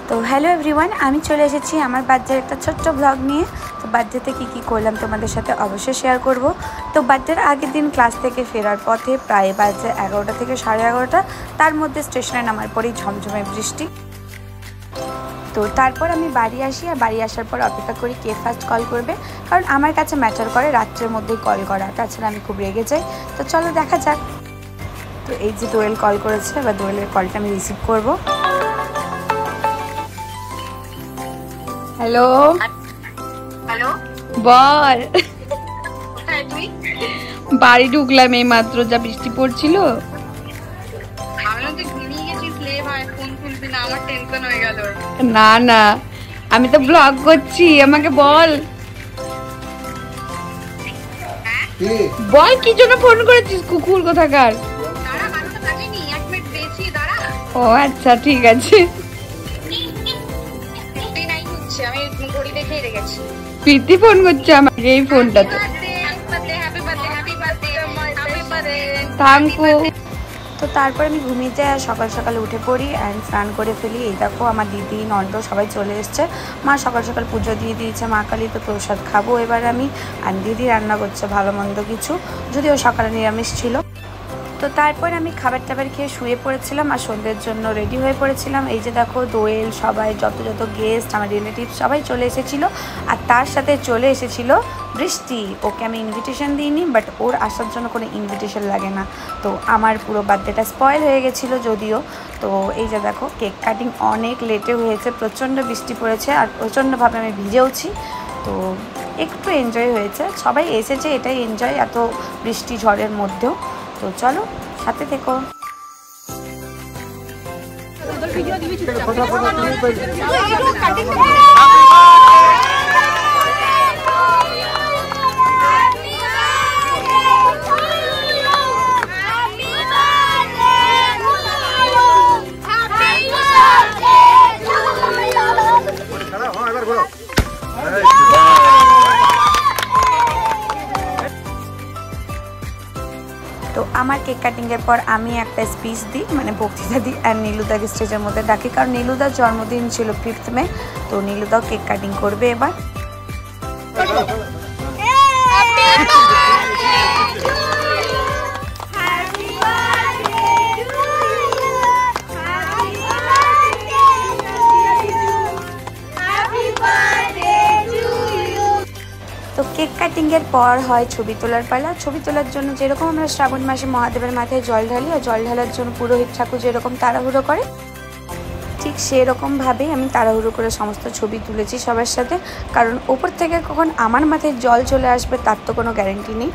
তো hello everyone, আমি চলে এসেছি আমার বার্থডের একটা ছোট্ট ব্লগ নিয়ে। তো বার্থডেতে কী করলাম তোমাদের সাথে অবশ্যই শেয়ার করব। তো বার্থডের আগের দিন ক্লাস থেকে ফেরার পথে প্রায় বাজে 11টা থেকে 11:30, তার মধ্যে স্টেশনে নামার পরেই ঝমঝমে বৃষ্টি। তো তারপর আমি বাড়ি আসি, আর বাড়ি আসার পর অপেক্ষা করি কে ফার্স্ট কল করবে, কারণ আমার কাছে ম্যাটার করে রাত্রের মধ্যেই কল করা, তাছাড়া আমি খুব রেগে যাই। তো চলো দেখা যাক। তো এই যে দোয়েল কল করেছে, এবার দোয়েলের কলটা আমি রিসিভ করবো। হ্যালো হ্যালো, বল। কোথায় তুই? বাড়ি ঢুকলাম এই মাত্র, যা বৃষ্টি পড়ছিল। ভাবলাম তুই ঘুমিয়ে গেছিস, লে ভাই ফোন খুলবি না, আমার টেনশন হয়ে গেল। না না, আমি তো ব্লগ করছি, আমাকে বল বল কি জন্য ফোন করেছিস, কুকুর কোথাকার। দাঁড়া, আমি তো কাটিনি, 1 মিনিট পেয়েছি, দাঁড়া। ও আচ্ছা ঠিক আছে। নাই হচ্ছে, আমি ঘড়ি দেখেই রেখেছি। প্রীতি ফোন করছে আমাকে এই ফোনটাতে। Thank you. তো তারপর আমি ঘুমিয়ে যাই, আর সকাল সকাল উঠে পড়ি অ্যান্ড স্নান করে ফেলি। এই দেখো আমার দিদি নন্দ সবাই চলে এসছে। মা সকাল সকাল পুজো দিয়ে দিয়েছে মা কালী, তো প্রসাদ খাবো এবার আমি। আর দিদি রান্না করছে ভালো মন্দ কিছু, যদিও সকালে নিরামিষ ছিল। তো তারপর আমি খাবার টাবার খেয়ে শুয়ে পড়েছিলাম, আর সন্ধ্যের জন্য রেডি হয়ে পড়েছিলাম। এই যে দেখো দোয়েল, সবাই যত গেস্ট আমার রিলেটিভ সবাই চলে এসেছিল, আর তার সাথে চলে এসেছিল বৃষ্টি। ওকে আমি ইনভিটেশন দিইনি, বাট ওর আসার জন্য কোনো ইনভিটেশন লাগে না। তো আমার পুরো বার্থডেটা স্পয়েল হয়ে গেছিলো যদিও। তো এই যে দেখো কেক কাটিং অনেক লেটে হয়েছে, প্রচণ্ড বৃষ্টি পড়েছে আর প্রচণ্ডভাবে আমি ভিজেওছি। তো একটু এনজয় হয়েছে, সবাই এসেছে এটাই এনজয়, এত বৃষ্টি ঝড়ের মধ্যেও। তো চলো সাথে থেকো। তো আমার কেক কাটিংয়ের পর আমি একটা স্পিচ দিই, মানে বক্তৃতা দিই, আর নীলুদাকে স্টেজের মধ্যে ডাকি, কারণ নীলুদার জন্মদিন ছিল 5th মে। তো নীলুদাও কেক কাটিং করবে এবার। তো কেক কাটিংয়ের পর হয় ছবি তোলার পালা। ছবি তোলার জন্য যেরকম আমরা শ্রাবণ মাসে মহাদেবের মাথায় জল ঢালি, আর জল ঢালার জন্য পুরোহিত ঠাকুর যেরকম তাড়াহুড়ো করে, ঠিক সেরকমভাবেই আমি তাড়াহুড়ো করে সমস্ত ছবি তুলেছি সবার সাথে, কারণ ওপর থেকে কখন আমার মাথায় জল চলে আসবে তার তো কোনো গ্যারেন্টি নেই।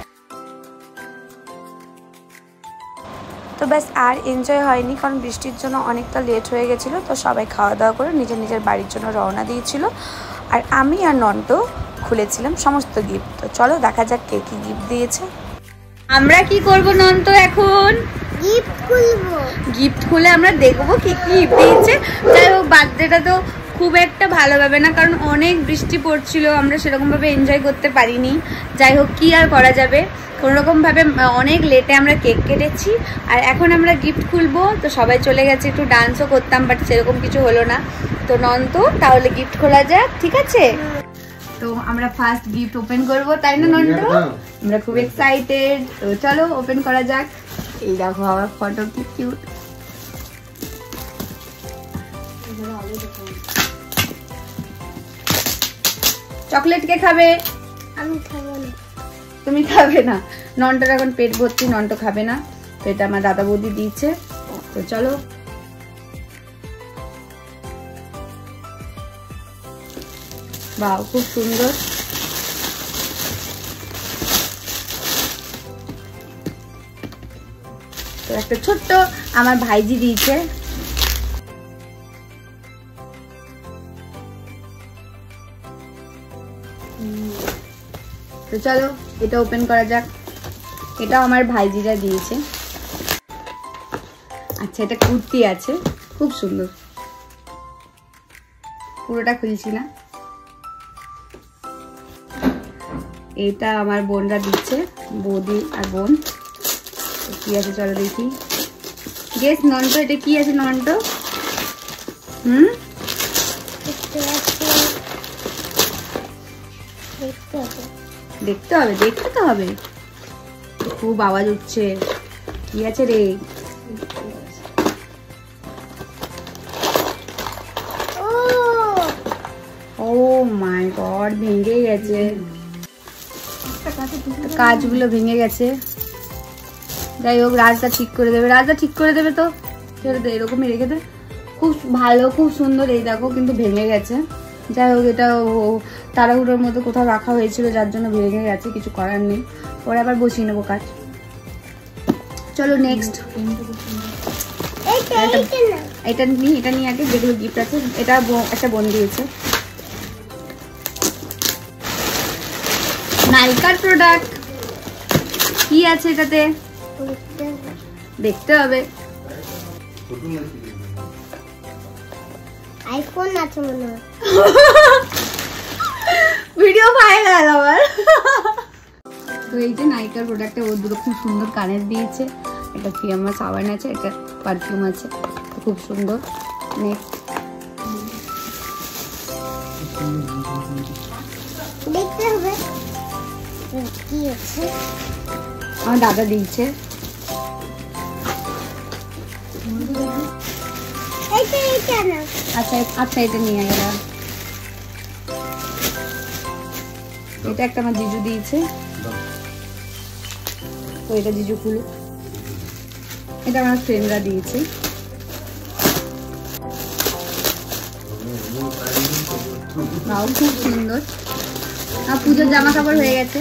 তো ব্যাস আর এনজয় হয়নি, কারণ বৃষ্টির জন্য অনেকটা লেট হয়ে গেছিলো। তো সবাই খাওয়া দাওয়া করে নিজের নিজের বাড়ির জন্য রওনা দিয়েছিল, আর আমি আর নন্দ খুলেছিলাম সমস্ত গিফট। তো চলো দেখা যাক কে কি গিফট দিয়েছে। আমরা কি করব নন্দ, এখন গিফট খুলবো। গিফট খুলে আমরা দেখবো কি কি গিফট দিয়েছে। যাই হোক, বার্থডেটা তো খুব একটা ভালোভাবে না, কারণ অনেক বৃষ্টি পড়ছিল, আমরা সেরকমভাবে এনজয় করতে পারিনি। যাই হোক, কি আর করা যাবে, কোনোরকমভাবে অনেক লেটে আমরা কেক কেটেছি, আর এখন আমরা গিফট খুলবো। তো সবাই চলে গেছে, একটু ডান্সও করতাম, বাট সেরকম কিছু হলো না। তো নন্দ তাহলে গিফট খোলা যাক, ঠিক আছে? তো আমরা ফার্স্ট গিফট ওপেন করব, তাই না নন্দ? আমরা খুব এক্সাইটেড। তো চলো ওপেন করা যাক। এই দেখো আমার ফটো কি কিউট। চকলেট কে খাবে? আমি খাবো না। তুমি খাবে না? নন্টর এখন পেট ভর্তি, নন্ট খাবে না। তো এটা আমার দাদা বৌদি দিয়েছে। তো চলো। বাহ, খুব সুন্দর। তো একটা ছোট্ট আমার ভাইজি দিয়েছে। তো চলো এটা ওপেন করা যাক। এটাও আমার ভাইজিরা দিয়েছে। আচ্ছা, এটা কুর্তি আছে, খুব সুন্দর। পুরোটা খুলছি না। এটা আমার বোনরা দিচ্ছে, বৌদি আর বোন। কি আছে চলো দেখি। গেস নন্টো, এটা কি আছে নন্টো? দেখতে পাচ্ছি দেখতে হবে দেখতে হবে, দেখতে তো হবে। খুব আওয়াজ উঠছে, কি আছে রে? ও মাই গড, ভেঙে গেছে, কাজগুলো ভেঙে গেছে। যাই হোক, রাজদা ঠিক করে দেবে, রাজদা ঠিক করে দেবে। তো ছেড়ে দে, এরকমই রেখে দে। খুব ভালো, খুব সুন্দর। এই দেখো, কিন্তু ভেঙে গেছে। যাই হোক, এটা তাড়াহুড়োর মধ্যে কোথাও রাখা হয়েছিল, যার জন্য ভেঙে গেছে, কিছু করার নেই। পরে আবার বসিয়ে নেবো কাজ। চলো নেক্সট। এটা নিয়ে আগে, যেগুলো গিফট আছে। এটা একটা বোন দিয়েছে, নাইকার প্রোডাক্ট। কি আছে এটাতে দেখতে হবে। আইফোন আছে মনে হয়। ভিডিও ভাইরাল আবার। তো এই যে নাইকার প্রোডাক্টে ওর দুটো খুব সুন্দর কানের দিয়েছে। এটা ফিয়ামা সাবান আছে, এটা পারফিউম আছে, খুব সুন্দর। নেক্সট দেখতে হবে কি আছে। আমার দাদা দিয়েছে। এইটা না। আচ্ছা আচ্ছা, এটা নিয়ে গেলাম। এটা একটা আমার জিজু দিয়েছে, তো এটা জিজু খুলো। এটা আমার ফ্রেন্ডরা দিয়েছে। নাও, খুব সুন্দর। পুজোর জামা কাপড় হয়ে গেছে,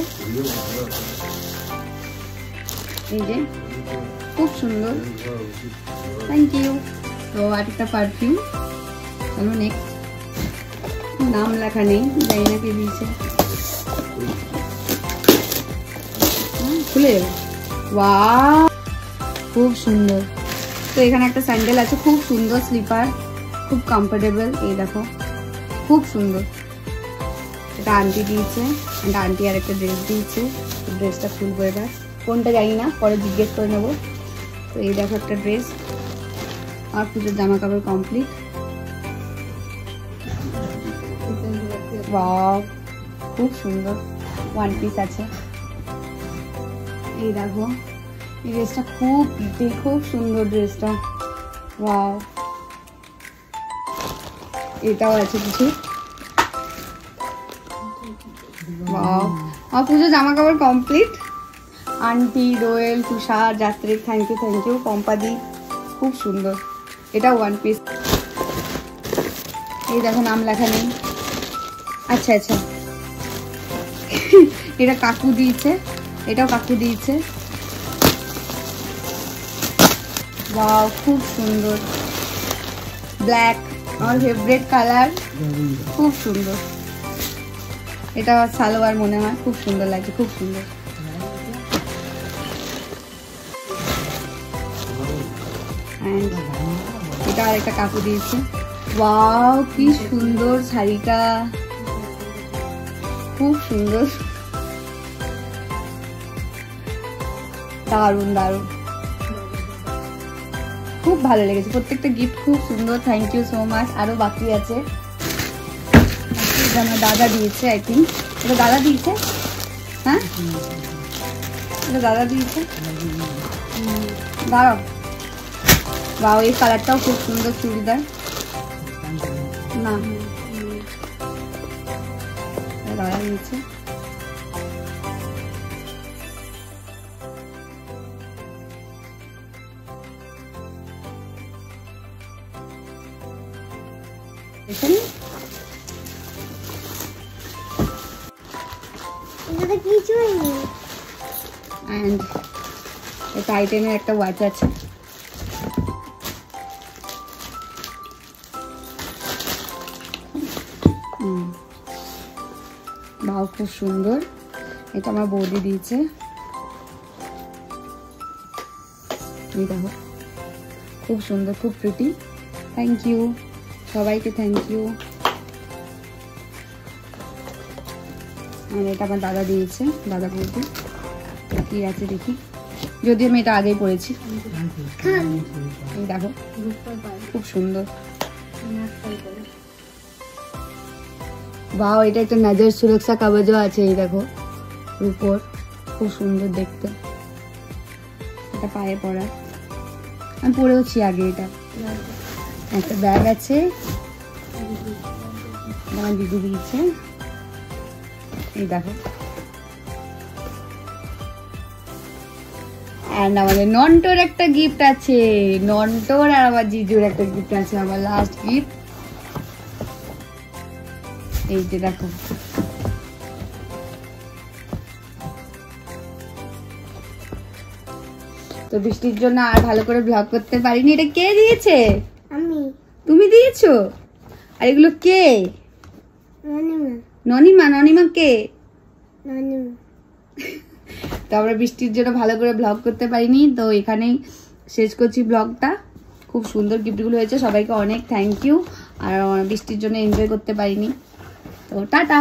এই যে খুব সুন্দর। Thank you. তো আর একটা পারফিউম। চলো নেক্সট। নাম লেখা নেই, জানি না কে দিয়েছে। খুলে যাবে। ওয়াও, খুব সুন্দর। তো এখানে একটা স্যান্ডেল আছে, খুব সুন্দর স্লিপার, খুব কমফোর্টেবল। এই দেখো, খুব সুন্দর। এটা আন্টি দিয়েছে, আন্টি আর একটা ড্রেস দিয়েছে। ড্রেসটা খুলবো এবার, কোনটা জানি না, পরে জিজ্ঞেস করে নেবো। তো এই দেখো একটা ড্রেস। আর পুজোর জামা কাপড় কমপ্লিট। ওয়াও, খুব সুন্দর। ওয়ান পিস আছে। এই দেখো, এই ড্রেসটা খুব সুন্দর ড্রেসটা। ওয়াও, এটাও আছে কিছু। ওয়াও, আমার পুজো জামা কাপড় কমপ্লিট। আন্টি, রোয়েল, তুষার, যাত্রী, থ্যাংক ইউ। পম্পাদি, খুব সুন্দর। এটা ওয়ান পিস। এই দেখো, নাম লেখা নেই। আচ্ছা আচ্ছা, এটা কাকু দিয়েছে, এটাও কাকু দিয়েছে। ওয়াও, খুব সুন্দর। ব্ল্যাক, আমার ফেভারিট কালার, খুব সুন্দর। এটা সালোয়ার মনে হয়, খুব সুন্দর লাগছে, খুব সুন্দর। এটা আর একটা কাকু দিয়েছে। ওয়াও, কি সুন্দর শাড়িটা, খুব সুন্দর, দারুন দারুন, খুব ভালো লেগেছে। প্রত্যেকটা গিফট খুব সুন্দর, থ্যাংক ইউ সো মাচ। আরো বাকি আছে, আমার দাদা দিয়েছে, আই থিঙ্ক এটা দাদা দিয়েছে। হ্যাঁ, এটা দাদা দিয়েছে। দাঁড়াও, বাও, এই কালারটাও খুব সুন্দর চুড়িদার। না, দাদা দিয়েছে। টাইটানের একটা ওয়াচ আছে। বাও, খুব সুন্দর। এটা আমার বৌদি দিয়েছে। এই দেখো, খুব সুন্দর, খুব প্রিটি। থ্যাংক ইউ সবাইকে, থ্যাংক ইউ। আর এটা আমার দাদা দিয়েছে, দাদা বৌদি। কি আছে দেখি, যদিও আমি এটা আগেই পড়েছি। এই দেখো, খুব সুন্দর। বাও, এটা একটা নজর সুরক্ষা কবচও আছে, এই দেখো উপর, খুব সুন্দর দেখতে। এটা পায়ে পরা, আমি পরেওছি আগে। এটা একটা ব্যাগ আছে, আমার দিদি দিয়েছে, এই দেখো। এন্ড আমাদের নন্টোর একটা গিফট আছে, নন্টোর আর আমার জিজুর একটা গিফট আছে, আমার লাস্ট গিফট। এই যে দেখো, তো বৃষ্টির জন্য আর ভালো করে ব্লগ করতে পারিনি। এটা কে দিয়েছে? আমি। তুমি দিয়েছো? আর এগুলো কে? ননিমা। ননিমা? ননিমা কে? ননিমা। তো আমরা বৃষ্টির জন্য ভালো করে ব্লগ করতে পারিনি, তো এখানেই শেষ করছি ব্লগটা। খুব সুন্দর গিফটগুলো হয়েছে, সবাইকে অনেক থ্যাংক ইউ। আর বৃষ্টির জন্য এনজয় করতে পারিনি, তো টাটা।